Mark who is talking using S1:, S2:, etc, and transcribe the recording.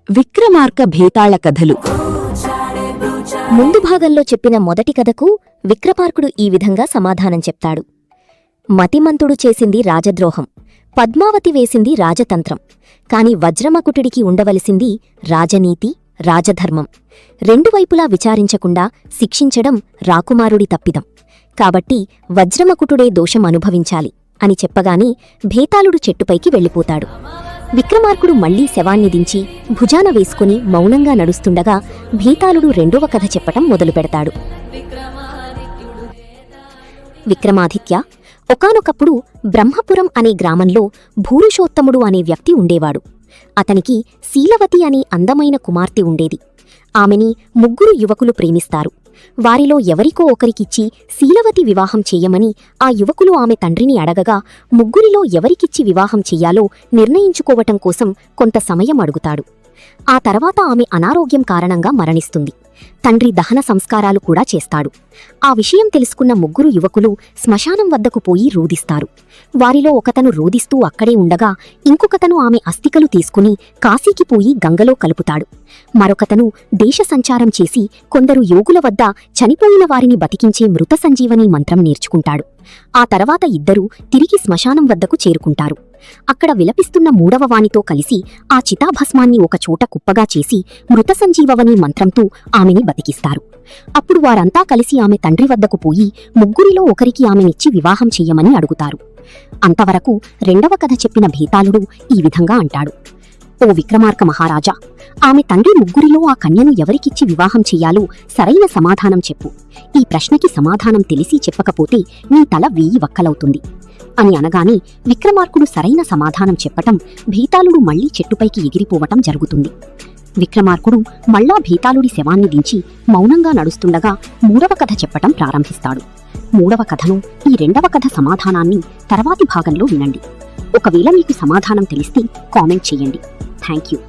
S1: విక్రమార్క భేతాళ కథలు.
S2: ముందు భాగంలో చెప్పిన మొదటి కథకు విక్రమార్కుడు ఈ విధంగా సమాధానం చెప్తాడు. మతిమంతుడు చేసింది రాజద్రోహం, పద్మావతి వేసింది రాజతంత్రం, కాని వజ్రమకుటుడికి ఉండవలసింది రాజనీతి, రాజధర్మం. రెండు వైపులా విచారించకుండా శిక్షించడం రాకుమారుడి తప్పిదం. కాబట్టి వజ్రమకుటుడే దోషం అనుభవించాలి అని చెప్పగానే భేతాళుడు చెట్టుపైకి వెళ్ళిపోతాడు. విక్రమార్కుడు మళ్లీ శవాన్ని దించి భుజాన వేసుకుని మౌనంగా నడుస్తుండగా భేతాళుడు రెండవ కథ చెప్పటం మొదలుపెడతాడు. విక్రమాదిత్య, ఒకానొకప్పుడు బ్రహ్మపురం అనే గ్రామంలో భూరుషోత్తముడు అనే వ్యక్తి ఉండేవాడు. అతనికి శీలవతి అనే అందమైన కుమార్తె ఉండేది. ఆమెని ముగ్గురు యువకులు ప్రేమిస్తారు. వారిలో ఎవరికో ఒకరికిచ్చి శీలవతి వివాహం చెయ్యమని ఆ యువకులు ఆమె తండ్రిని అడగగా ముగ్గురిలో ఎవరికిచ్చి వివాహం చెయ్యాలో నిర్ణయించుకోవటం కోసం కొంత సమయం అడుగుతాడు. ఆ తర్వాత ఆమె అనారోగ్యం కారణంగా మరణిస్తుంది. తండ్రి దహన సంస్కారాలు కూడా చేస్తాడు. ఆ విషయం తెలుసుకున్న ముగ్గురు యువకులు శ్మశానం వద్దకు పోయి రోదిస్తారు. వారిలో ఒకతను రోదిస్తూ అక్కడే ఉండగా ఇంకొకతను ఆమె అస్థికలు తీసుకుని కాశీకి పోయి గంగలో కలుపుతాడు. మరొకతను దేశ సంచారం చేసి కొందరు యోగుల వద్ద చనిపోయిన వారిని బతికించే మృత సంజీవని మంత్రం నేర్చుకుంటాడు. ఆ తర్వాత ఇద్దరూ తిరిగి శ్మశానం వద్దకు చేరుకుంటారు. అక్కడ విలపిస్తున్న మూడవ వానితో కలిసి ఆ చితాభస్మాన్ని ఒకచోట కుప్పగా చేసి మృత సంజీవని మంత్రంతో ఆమెని బతికిస్తారు. అప్పుడు వారంతా కలిసి ఆమె తండ్రి వద్దకు పోయి ముగ్గురిలో ఒకరికి ఆమెనిచ్చి వివాహం చెయ్యమని అడుగుతారు. అంతవరకు రెండవ కథ చెప్పిన భేతాళుడు ఈ విధంగా అంటాడు. ఓ విక్రమార్క మహారాజా, ఆమె తండ్రి ముగ్గురిలో ఆ కన్యను ఎవరికిచ్చి వివాహం చెయ్యాలో సరైన సమాధానం చెప్పు. ఈ ప్రశ్నకి సమాధానం తెలిసి చెప్పకపోతే నీ తల 1000 వక్కలవుతుంది అని అనగానే విక్రమార్కుడు సరైన సమాధానం చెప్పటం భేతాళుడు మళ్లీ చెట్టుపైకి ఎగిరిపోవటం జరుగుతుంది. విక్రమార్కుడు మళ్ళా భేతాళుడి శవాన్ని దించి మౌనంగా నడుస్తుండగా మూడవ కథ చెప్పటం ప్రారంభిస్తాడు. మూడవ కథను, ఈ రెండవ కథ సమాధానాన్ని తర్వాతి భాగంలో వినండి. ఒకవేళ మీకు సమాధానం తెలిస్తే కామెంట్ చేయండి. Thank you.